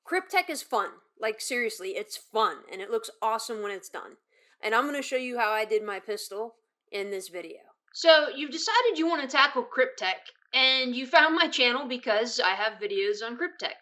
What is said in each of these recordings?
Kryptek is fun. Like, seriously, it's fun, and it looks awesome when it's done. And I'm going to show you how I did my pistol in this video. So you've decided you want to tackle Kryptek, and you found my channel because I have videos on Kryptek.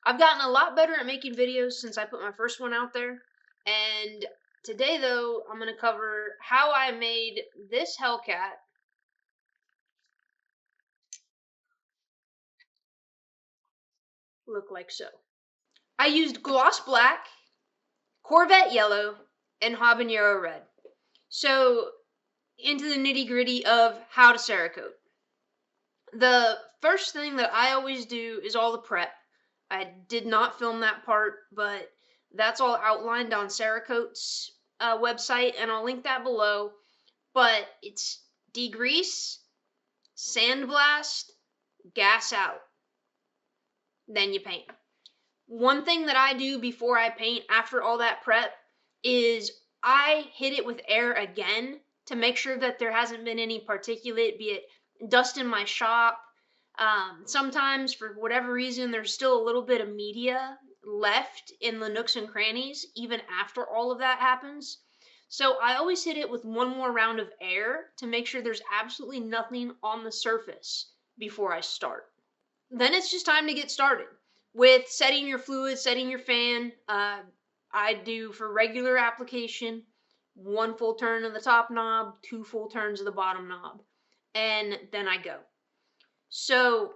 I've gotten a lot better at making videos since I put my first one out there, and today though I'm going to cover how I made this Hellcat look like so. I used gloss black, Corvette Yellow, and Habanero Red. So into the nitty-gritty of how to Cerakote. The first thing that I always do is all the prep. I did not film that part, but that's all outlined on Cerakote's website, and I'll link that below. But it's degrease, sandblast, gas out, then you paint. One thing that I do before I paint after all that prep is I hit it with air again to make sure that there hasn't been any particulate, be it dust in my shop. Sometimes, for whatever reason, there's still a little bit of media left in the nooks and crannies, even after all of that happens. So I always hit it with one more round of air to make sure there's absolutely nothing on the surface before I start. Then it's just time to get started with setting your fluid, setting your fan. I do, for regular application, 1 full turn of the top knob, 2 full turns of the bottom knob, and then I go. So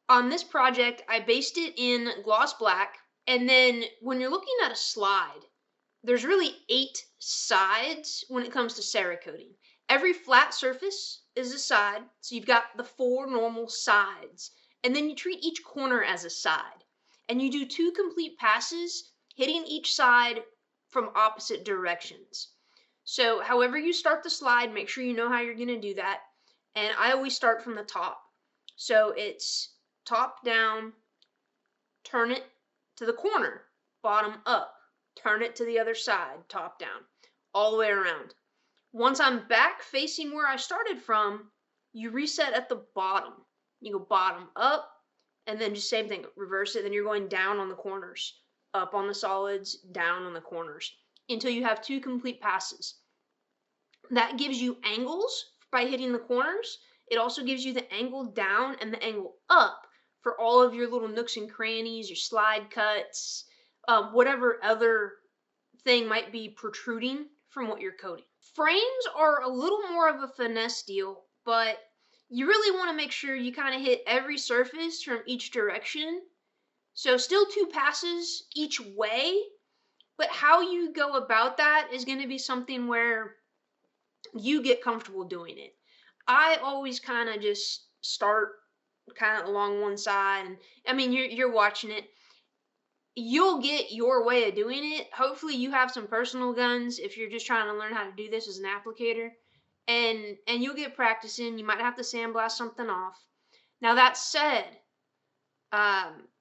on this project, I based it in gloss black, and then when you're looking at a slide, there's really 8 sides when it comes to Cerakoting. Every flat surface is a side, so you've got the 4 normal sides, and then you treat each corner as a side, and you do 2 complete passes, hitting each side from opposite directions. So however you start the slide, make sure you know how you're going to do that, and I always start from the top. So it's top down, turn it to the corner, bottom up, turn it to the other side, top down, all the way around. Once I'm back facing where I started from, you reset at the bottom. You go bottom up, and then just same thing, reverse it, then you're going down on the corners, up on the solids, down on the corners, until you have 2 complete passes. That gives you angles by hitting the corners. It also gives you the angle down and the angle up for all of your little nooks and crannies, your slide cuts, whatever other thing might be protruding from what you're coating. Frames are a little more of a finesse deal, but you really want to make sure you kind of hit every surface from each direction. So still 2 passes each way, but how you go about that is going to be something where you get comfortable doing it. I always kind of just start kind of along one side, and I mean, you're watching it. You'll get your way of doing it. Hopefully you have some personal guns if you're just trying to learn how to do this as an applicator, and you'll get practicing. You might have to sandblast something off. Now that said,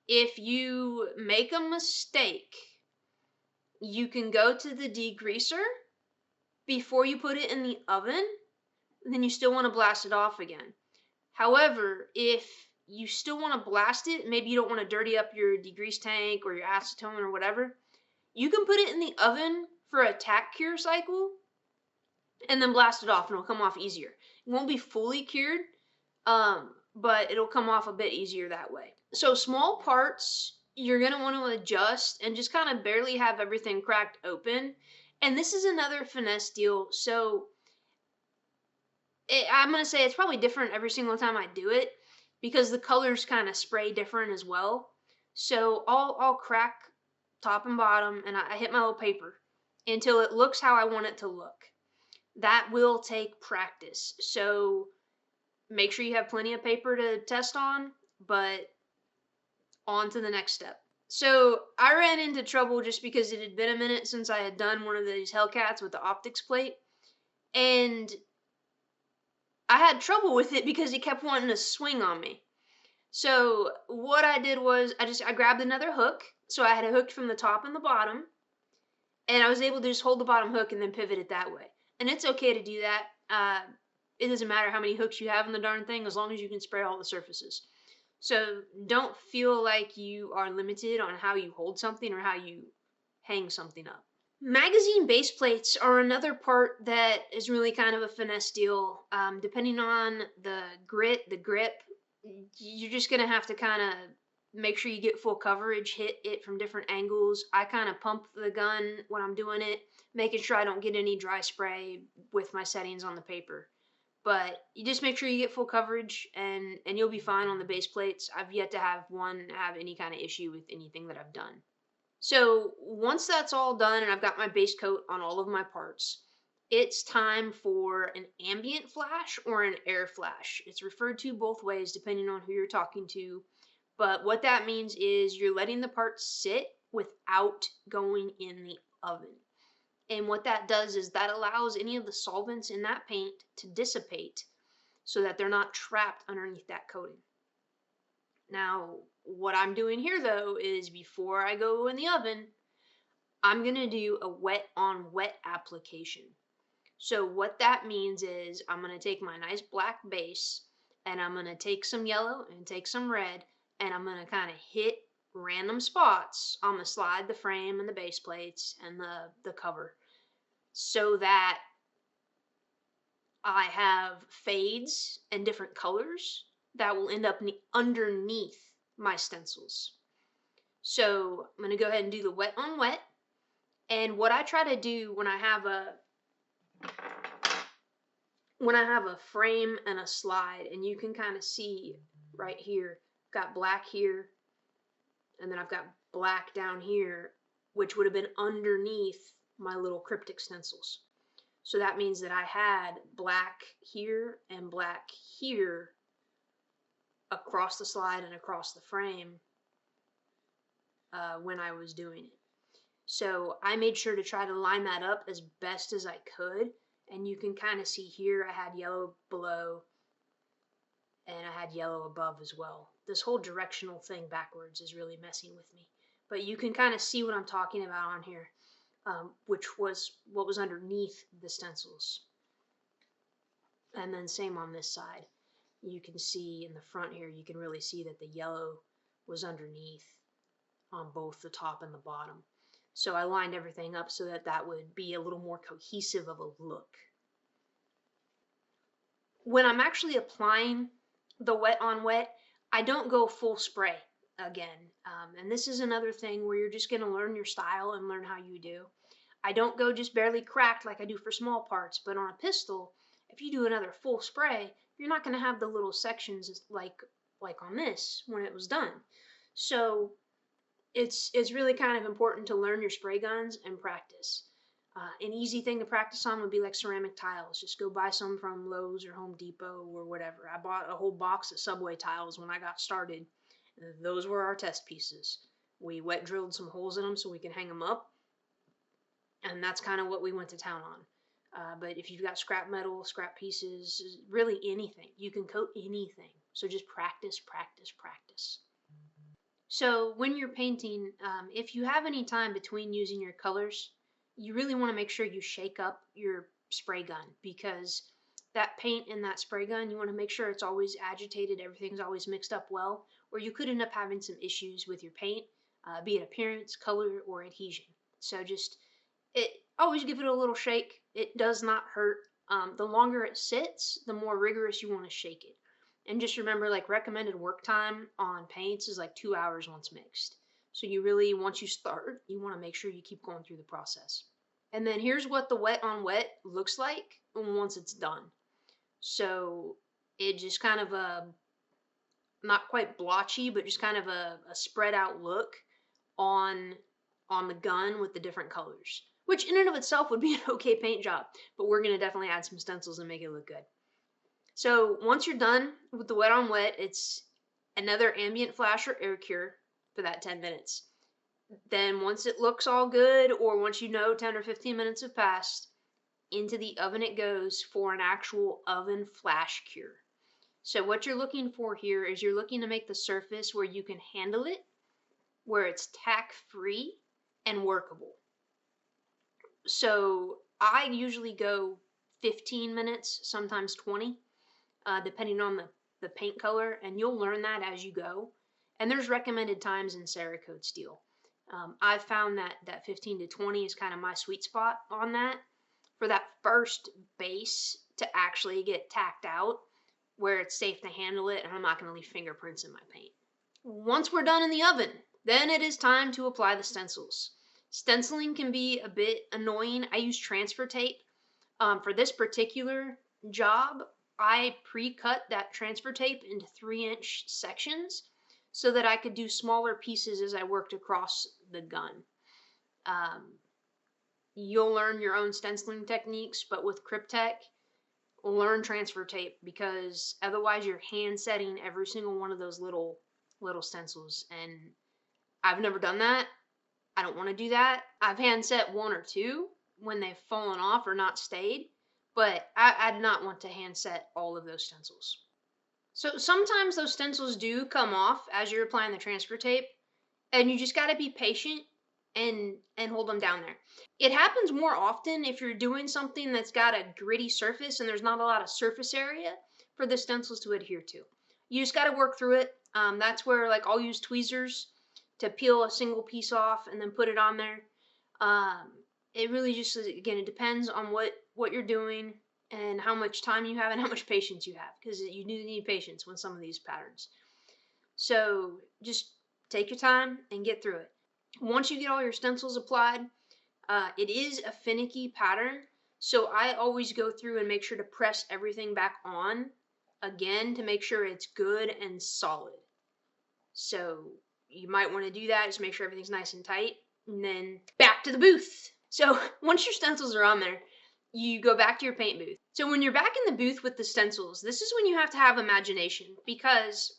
if you make a mistake, you can go to the degreaser before you put it in the oven, then you still want to blast it off again. However, if you still want to blast it, maybe you don't want to dirty up your degrease tank or your acetone or whatever, you can put it in the oven for a tack cure cycle and then blast it off, and it'll come off easier. It won't be fully cured, but it'll come off a bit easier that way. So small parts, you're going to want to adjust and just kind of barely have everything cracked open. And this is another finesse deal. So I'm going to say it's probably different every single time I do it because the colors kind of spray different as well. So I'll crack top and bottom, and I hit my little paper until it looks how I want it to look. That will take practice. So make sure you have plenty of paper to test on, but on to the next step. So I ran into trouble just because it had been a minute since I had done one of these Hellcats with the optics plate, and I had trouble with it because it kept wanting to swing on me. So what I did was I grabbed another hook. So I had it hooked from the top and the bottom, and I was able to just hold the bottom hook and then pivot it that way. And it's okay to do that. It doesn't matter how many hooks you have in the darn thing as long as you can spray all the surfaces. So don't feel like you are limited on how you hold something or how you hang something up. Magazine base plates are another part that is really kind of a finesse deal. Depending on the grit, the grip, you're just gonna have to kind of make sure you get full coverage, hit it from different angles. I kind of pump the gun when I'm doing it, making sure I don't get any dry spray with my settings on the paper. But you just make sure you get full coverage, and you'll be fine on the base plates. I've yet to have one have any kind of issue with anything that I've done. So once that's all done and I've got my base coat on all of my parts, it's time for an ambient flash or an air flash. It's referred to both ways depending on who you're talking to. But what that means is you're letting the parts sit without going in the oven. And what that does is that allows any of the solvents in that paint to dissipate so that they're not trapped underneath that coating. Now, what I'm doing here though is before I go in the oven, I'm going to do a wet on wet application. So what that means is I'm going to take my nice black base and I'm going to take some yellow and take some red and I'm going to kind of hit random spots. I'm going to slide the frame and the base plates and the cover so that I have fades and different colors that will end up underneath my stencils. So I'm going to go ahead and do the wet on wet. And what I try to do when I have a frame and a slide, and you can kind of see right here, got black here, and then I've got black down here, which would have been underneath my little Kryptek stencils. So that means that I had black here and black here across the slide and across the frame when I was doing it. So I made sure to try to line that up as best as I could. And you can kind of see here I had yellow below and I had yellow above as well. This whole directional thing backwards is really messing with me. But you can kind of see what I'm talking about on here, which was what was underneath the stencils. And then same on this side. You can see in the front here, you can really see that the yellow was underneath on both the top and the bottom. So I lined everything up so that that would be a little more cohesive of a look. When I'm actually applying the wet on wet, I don't go full spray again. And this is another thing where you're just going to learn your style and learn how you do. I don't go just barely cracked like I do for small parts, but on a pistol, if you do another full spray, you're not going to have the little sections like on this when it was done. So it's really kind of important to learn your spray guns and practice. An easy thing to practice on would be like ceramic tiles. Just go buy some from Lowe's or Home Depot or whatever. I bought a whole box of Subway tiles when I got started. Those were our test pieces. We wet drilled some holes in them so we can hang them up. And that's kind of what we went to town on. But if you've got scrap metal, scrap pieces, really anything, you can coat anything. So just practice, practice, practice. So when you're painting, if you have any time between using your colors, you really want to make sure you shake up your spray gun, because that paint in that spray gun, you want to make sure it's always agitated, everything's always mixed up well, or you could end up having some issues with your paint, be it appearance, color, or adhesion. So just always give it a little shake. It does not hurt. The longer it sits, the more rigorous you want to shake it. And just remember, like, recommended work time on paints is like 2 hours once mixed. So you really, once you start, you want to make sure you keep going through the process. And then here's what the wet on wet looks like once it's done. So it just kind of not quite blotchy, but just kind of a spread out look on the gun with the different colors, which in and of itself would be an okay paint job, but we're going to definitely add some stencils and make it look good. So once you're done with the wet on wet, it's another ambient flash or air cure for that 10 minutes. Then once it looks all good, or once you know 10 or 15 minutes have passed, into the oven it goes for an actual oven flash cure. So what you're looking for here is you're looking to make the surface where you can handle it, where it's tack free and workable. So I usually go 15 minutes, sometimes 20, depending on the paint color, and you'll learn that as you go. And there's recommended times in Cerakote steel. I've found that 15 to 20 is kind of my sweet spot on that, for that first base to actually get tacked out where it's safe to handle it and I'm not going to leave fingerprints in my paint. Once we're done in the oven, then it is time to apply the stencils. Stenciling can be a bit annoying. I use transfer tape. For this particular job, I pre-cut that transfer tape into 3-inch sections so that I could do smaller pieces as I worked across the gun. You'll learn your own stenciling techniques, but with Kryptek, learn transfer tape, because otherwise you're hand setting every single one of those little stencils, and I've never done that. I don't want to do that. I've hand set 1 or 2 when they've fallen off or not stayed, but I do not want to hand set all of those stencils. So sometimes those stencils do come off as you're applying the transfer tape, and you just got to be patient and hold them down there. It happens more often if you're doing something that's got a gritty surface and there's not a lot of surface area for the stencils to adhere to. You just got to work through it. That's where, like, I'll use tweezers to peel a single piece off and then put it on there. It really just, again, it depends on what you're doing and how much time you have and how much patience you have, because you do need patience with some of these patterns. So just take your time and get through it. Once you get all your stencils applied, it is a finicky pattern, so I always go through and make sure to press everything back on again to make sure it's good and solid. So you might want to do that, just make sure everything's nice and tight, and then back to the booth. So once your stencils are on there, you go back to your paint booth. So when you're back in the booth with the stencils, this is when you have to have imagination, because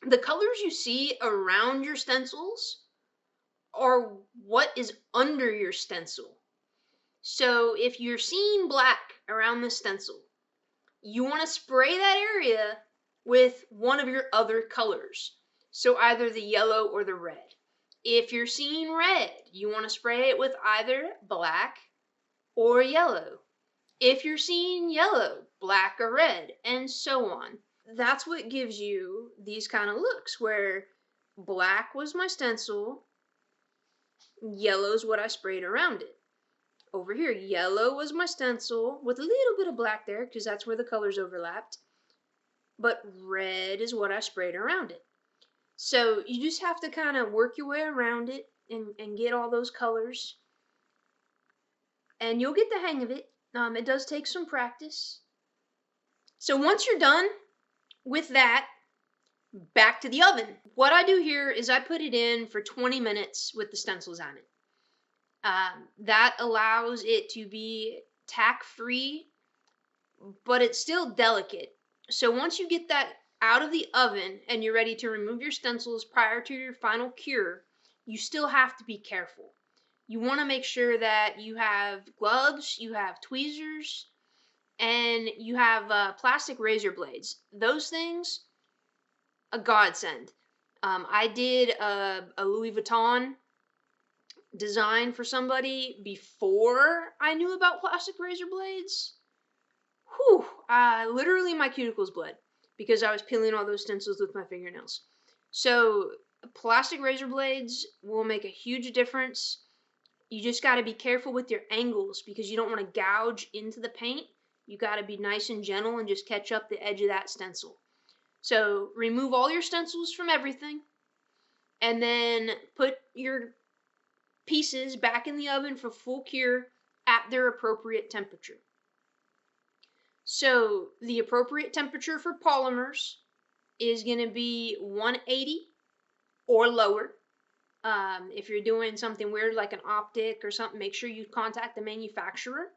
the colors you see around your stencils are what is under your stencil. So if you're seeing black around the stencil, you want to spray that area with one of your other colors. So either the yellow or the red. If you're seeing red, you want to spray it with either black or yellow. If you're seeing yellow, black or red, and so on. That's what gives you these kind of looks, where black was my stencil, yellow's what I sprayed around it. Over here, yellow was my stencil with a little bit of black there because that's where the colors overlapped. But red is what I sprayed around it. So you just have to kind of work your way around it and get all those colors. And you'll get the hang of it. It does take some practice. So once you're done with that, back to the oven. What I do here is I put it in for 20 minutes with the stencils on it. That allows it to be tack-free, but it's still delicate. So once you get that out of the oven and you're ready to remove your stencils prior to your final cure, you still have to be careful. You want to make sure that you have gloves, you have tweezers, and you have plastic razor blades. Those things, a godsend. I did a Louis Vuitton design for somebody before I knew about plastic razor blades. Whew, literally my cuticles bled because I was peeling all those stencils with my fingernails. So plastic razor blades will make a huge difference. You just got to be careful with your angles because you don't want to gouge into the paint. You got to be nice and gentle and just catch up the edge of that stencil. So remove all your stencils from everything and then put your pieces back in the oven for full cure at their appropriate temperature. So the appropriate temperature for polymers is going to be 180 or lower. If you're doing something weird like an optic or something, make sure you contact the manufacturer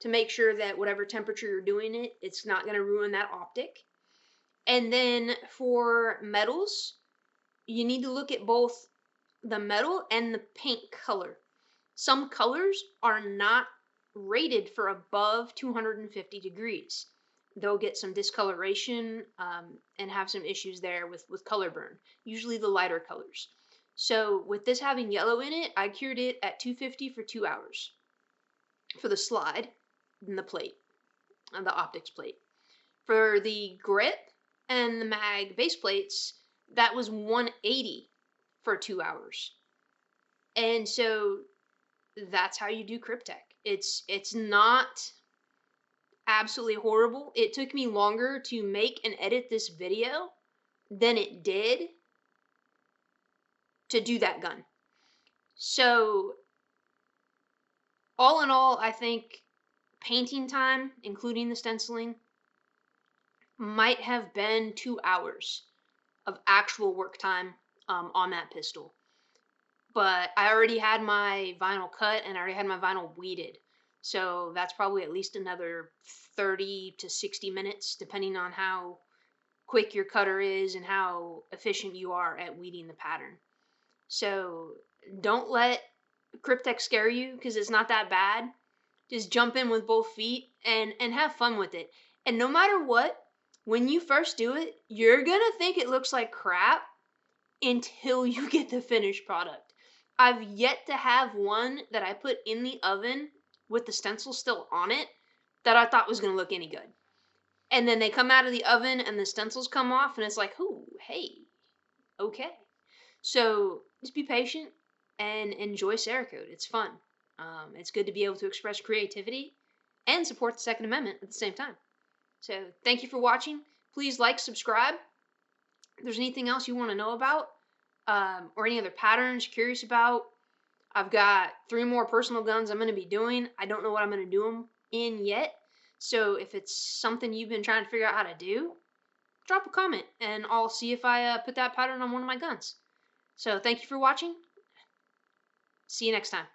to make sure that whatever temperature you're doing it, it's not going to ruin that optic. And then for metals, you need to look at both the metal and the paint color. Some colors are not rated for above 250 degrees. They'll get some discoloration and have some issues there with color burn, usually the lighter colors. So with this having yellow in it, I cured it at 250 for 2 hours for the slide and the plate, and the optics plate. For the grip and the mag base plates, that was $180 for 2 hours. And so that's how you do Kryptek. It's not absolutely horrible. It took me longer to make and edit this video than it did to do that gun. So all in all, I think painting time, including the stenciling, might have been 2 hours of actual work time on that pistol. But I already had my vinyl cut and I already had my vinyl weeded. So that's probably at least another 30 to 60 minutes, depending on how quick your cutter is and how efficient you are at weeding the pattern. So don't let Kryptek scare you, because it's not that bad. Just jump in with both feet and have fun with it. And no matter what, when you first do it, you're gonna think it looks like crap until you get the finished product. I've yet to have one that I put in the oven with the stencil still on it that I thought was gonna look any good. And then they come out of the oven and the stencils come off and it's like, ooh, hey, okay. So just be patient and enjoy Cerakote. It's fun. It's good to be able to express creativity and support the Second Amendment at the same time. So thank you for watching. Please like, subscribe. If there's anything else you want to know about, or any other patterns you're curious about, I've got 3 more personal guns I'm going to be doing. I don't know what I'm going to do them in yet. So if it's something you've been trying to figure out how to do, drop a comment and I'll see if I put that pattern on one of my guns. So thank you for watching. See you next time.